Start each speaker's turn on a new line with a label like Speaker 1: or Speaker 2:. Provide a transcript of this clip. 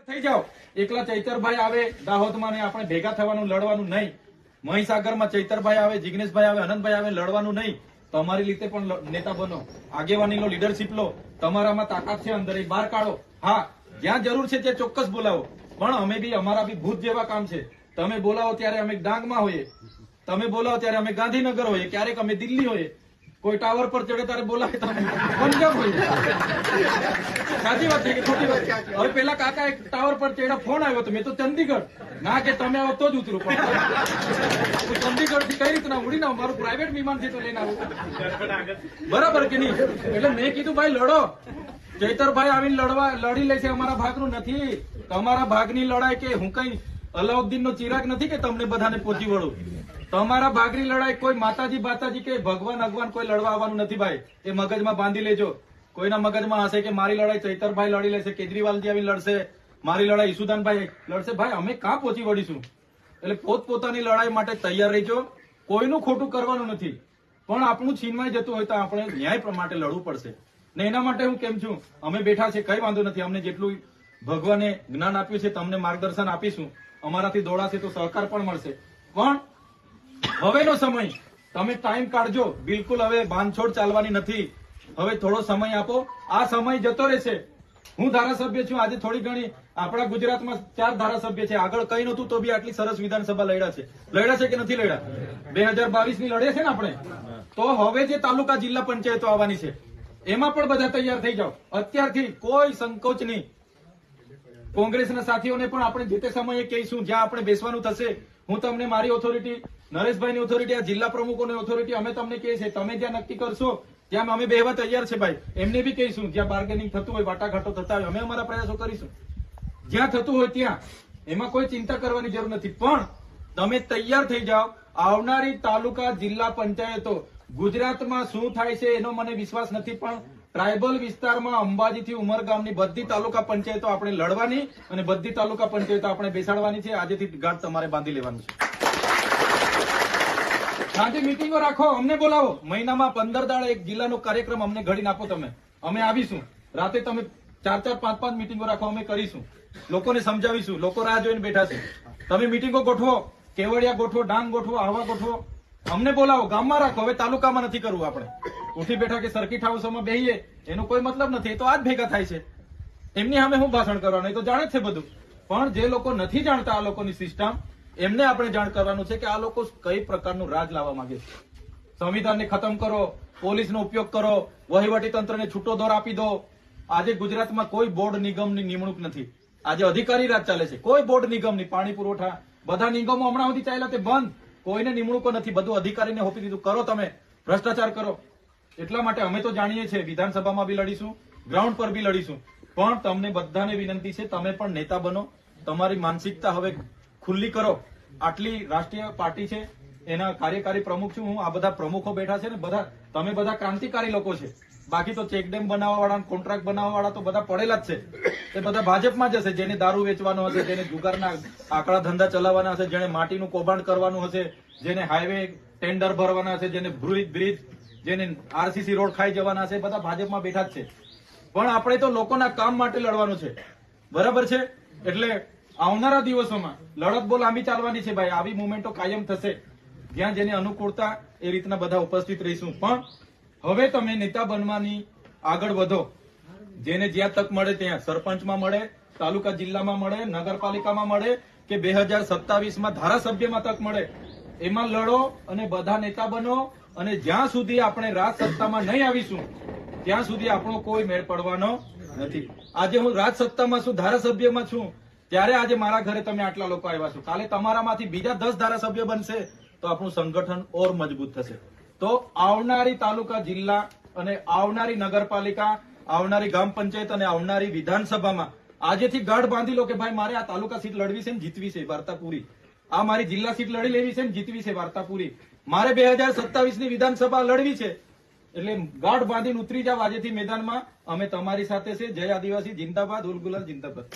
Speaker 1: થઈ જાઓ એકલા ચૈતરભાઈ આવે દાહોદમાં ને આપણે ભેગા થવાનું લડવાનું નહીં, મહીસાગરમાં ચૈતરભાઈ આવે, જિગ્નેશભાઈ આવે, અનંતભાઈ આવે, લડવાનું નહીં. તમારી રીતે પણ નેતા બનો, આગેવાની લો, લીડરશીપ લો. તમારામાં તાકાત છે અંદર, એ બહાર કાઢો. હા, જ્યાં જરૂર છે ત્યાં ચોક્કસ બોલાવો, પણ અમે બી અમારા બી ભૂત જેવા કામ છે. તમે બોલાવો ત્યારે અમે ડાંગમાં હોઈએ, તમે બોલાવો ત્યારે અમે ગાંધીનગર હોઈએ, ક્યારેક અમે દિલ્હી હોઈએ, કોઈ ટાવર પર ચડે ત્યારે બોલાવે તો પંજાબ હોઈએ. સાચી વાત છે કે ખોટી વાત? હવે પેલા કાકા એક ટાવર પર ચડ્યા, ફોન આવ્યો તો મેં તો ચંદીગઢ ના કે તમે આવો તો જ ઉતરું, પણ ચંદીગઢ થી કઈ રીતના ઉડીને મારું પ્રાઇવેટ વિમાન થી તો લઈને આવું, બરાબર કે નહીં? એટલે મેં કીધું ભાઈ લડો, ચૈતરભાઈ આવીને લડી લેશે, અમારા ભાગનું નથી. તમારા ભાગની લડાઈ કે હું કઈ અલાઉદ્દીન નો ચિરાગ નથી કે તમને બધાને પહોંચી વળું. તમારા ભાગની લડાઈ કોઈ માતાજી બાતાજી કે ભગવાન કોઈ લડવા આવવાનું નથી ભાઈ. એ મગજમાં બાંધી લેજો. કોઈના મગજમાં હશે કે મારી લડાઈ ચૈતરભાઈ લડી લેશે, કેજરીવાલજી આવીને લડશે, મારી લડાઈ ઈસુદાનભાઈ લડશે. ભાઈ અમે કાં પહોંચી વળીશું? એટલે પોતપોતાની લડાઈ માટે તૈયાર રહેજો. કોઈનું ખોટું કરવાનું નથી, પણ આપણું છીનવાઈ જતું હોય તો આપણે ન્યાય માટે લડવું પડશે ને. એના માટે હું કેમ છું, અમે બેઠા છે, કઈ વાંધો નથી. અમને જેટલું ભગવાને જ્ઞાન આપ્યું છે તમને માર્ગદર્શન આપીશું. અમારાથી દોડાશે તો સહકાર પણ મળશે, પણ હવેનો સમય તમે ટાઈમ કાઢજો. બિલકુલ હવે બાંધછોડ ચાલવાની નથી. હવે થોડો સમય આપો, આ સમય જતો રહેશે. હું ધારાસભ્ય છું, આજે થોડી ઘણી આપણા ગુજરાતમાં 4 ધારાસભ્ય છે. આગળ કઈ નતું તો બી આટલી સરસ વિધાનસભા લડ્યા છે કે નથી લડ્યા? 2022 ની લડે છે ને આપણે. તો હવે જે તાલુકા જિલ્લા પંચાયતો આવવાની છે એમાં પણ બધા તૈયાર થઈ જાઓ અત્યારથી, કોઈ સંકોચ નહીં. કોંગ્રેસના સાથીઓને પણ આપણે જે તે સમયે કહીશું, જ્યાં આપણે બેસવાનું થશે. હું તમને મારી ઓથોરિટી, નરેશભાઈની ઓથોરિટી, આ જિલ્લા પ્રમુખોની ઓથોરિટી અમે તમને કહીએ છીએ. તમે જ્યાં નક્કી કરશો ત્યાં અમે બેહવા તૈયાર છે ભાઈ. એમને બી કહીશું, જ્યાં બાર્ગેનિંગ થતું હોય, વાટાઘાટો થતા હોય, અમે અમારા પ્રયાસો કરીશું. જ્યાં થતું હોય ત્યાં, એમાં કોઈ ચિંતા કરવાની જરૂર નથી. પણ તમે તૈયાર થઈ જાઓ. આવનારી તાલુકા જિલ્લા પંચાયતો ગુજરાતમાં શું થાય છે એનો મને વિશ્વાસ નથી, પણ ટ્રાયબલ વિસ્તારમાં અંબાજીથી ઉમરગામની બધી તાલુકા પંચાયતો આપણે લડવાની અને બધી તાલુકા પંચાયતો આપણે બેસાડવાની છે. આજેથી ગાંઠ તમારે બાંધી લેવાનું છે. સાંજે મીટિંગો રાખો, અમને બોલાવો. મહિનામાં 15 દાડે એક જિલ્લાનો કાર્યક્રમ અમને ઘડીને આપો તમે, અમે આવીશું. રાતે તમે 4-4, 5-5 મીટિંગો રાખો, અમે કરીશું. લોકોને સમજાવીશું. લોકો રાહ જોઈને બેઠા છે. તમે મીટિંગો ગોઠવો, કેવડિયા ગોઠવો, ડાંગ ગોઠવો, આહવા ગોઠવો, અમને બોલાવો. ગામમાં રાખો. હવે તાલુકામાં નથી કરવું આપણે. ઉઠી બેઠા કે સર્કિટ હાઉસમાં બેહીએ એનો કોઈ મતલબ નથી. એ તો આજ ભેગા થાય છે. એમની સામે હું ભાષણ કરવાનું, એ તો જાણે જ છે બધું. પણ જે લોકો નથી જાણતા આ લોકોની સિસ્ટમ, એમને આપણે જાણ કરવાનું છે કે આ લોકો કઈ પ્રકારનું રાજ લાવવા માંગે છે. સંવિધાનને ખતમ કરો, પોલીસનો ઉપયોગ કરો, વહીવટી તંત્રને છૂટો દોર આપી દો. આજે ગુજરાતમાં કોઈ બોર્ડ નિગમની નિમણૂક નથી. આજે અધિકારી રાજ ચાલે છે. કોઈ બોર્ડ નિગમની, પાણી પુરવઠા, બધા નિગમો હમણાં સુધી ચાલ્યા તે બંધ. કોઈને નિમણૂકો નથી, બધું અધિકારીને હોપી દીધું. કરો તમે ભ્રષ્ટાચાર કરો. એટલા માટે અમે તો જાણીએ છીએ, વિધાનસભામાં બી લડીશું, ગ્રાઉન્ડ પર બી લડીશું. પણ તમને બધાને વિનંતી છે, તમે પણ નેતા બનો. તમારી માનસિકતા હવે ખુલ્લી કરો. આટલી રાષ્ટ્રીય પાર્ટી છે, એના કાર્યકારી પ્રમુખ છું હું. આ બધા પ્રમુખો બેઠા છે ને, બધા તમે બધા ક્રાંતિકારી લોકો છે. બાકી તો ચેકડેમ બનાવવા વાળા, કોન્ટ્રાક્ટ બનાવવા વાળા તો બધા પડેલા જ છે. એ બધા ભાજપમાં જ હશે. જેને દારૂ વેચવાનો હશે, જેને જુગારના આંકડા ધંધા ચલાવવાના હશે, જેને માટીનું કૌભાંડ કરવાનું હશે, જેને હાઈવે ટેન્ડર ભરવાના હશે, જેને બ્રિજ, જેને આરસીસી રોડ ખાઈ જવાના છે, બધા ભાજપમાં બેઠા જ છે. પણ આપણે તો લોકોના કામ માટે લડવાનું છે, બરાબર છે? એટલે આવનારા દિવસોમાં લડત બહુ લાંબી ચાલવાની છે ભાઈ. આવી મુવમેન્ટો કાયમ થશે. જ્યાં જેને અનુકૂળતા એ રીતના બધા ઉપસ્થિત રહીશું. પણ હવે તમે નેતા બનવાની આગળ વધો. જેને જ્યાં તક મળે ત્યાં, સરપંચમાં મળે, તાલુકા જિલ્લામાં મળે, નગરપાલિકામાં મળે કે 2027માં ધારાસભ્યમાં તક મળે, એમાં લડો અને બધા નેતા બનો. અને જ્યાં સુધી આપણે રાજ સત્તામાં નહીં આવીશું ત્યાં સુધી આપણો કોઈ મેળ પડવાનો નથી. આજે હું રાજ સત્તામાં છું, ધારાસભ્યમાં છું, ત્યારે આજે મારા ઘરે તમે આટલા લોકો આવ્યા છો. કાલે તમારામાંથી બીજા 10 ધારાસભ્ય બનશે તો આપણું સંગઠન ઓર મજબૂત થશે. તો આવનારી તાલુકા જિલ્લા અને આવનારી નગરપાલિકા, આવનારી ગ્રામ પંચાયત અને આવનારી વિધાનસભામાં આજેથી ગાઢ બાંધી લો કે ભાઈ મારે આ તાલુકા સીટ લડવી છે ને જીતવી છે, વાર્તા પૂરી. આ મારી જિલ્લા સીટ લડી લેવી છે ને જીતવી છે, વાર્તા પૂરી. મારે 2027ની વિધાનસભા લડવી છે. એટલે ગાઢ બાંધીને ઉતરી જાવ આજેથી મેદાનમાં. અમે તમારી સાથે છે. જય આદિવાસી જિંદાબાદ, ઉલ ગુલાલ જિંદાબાદ.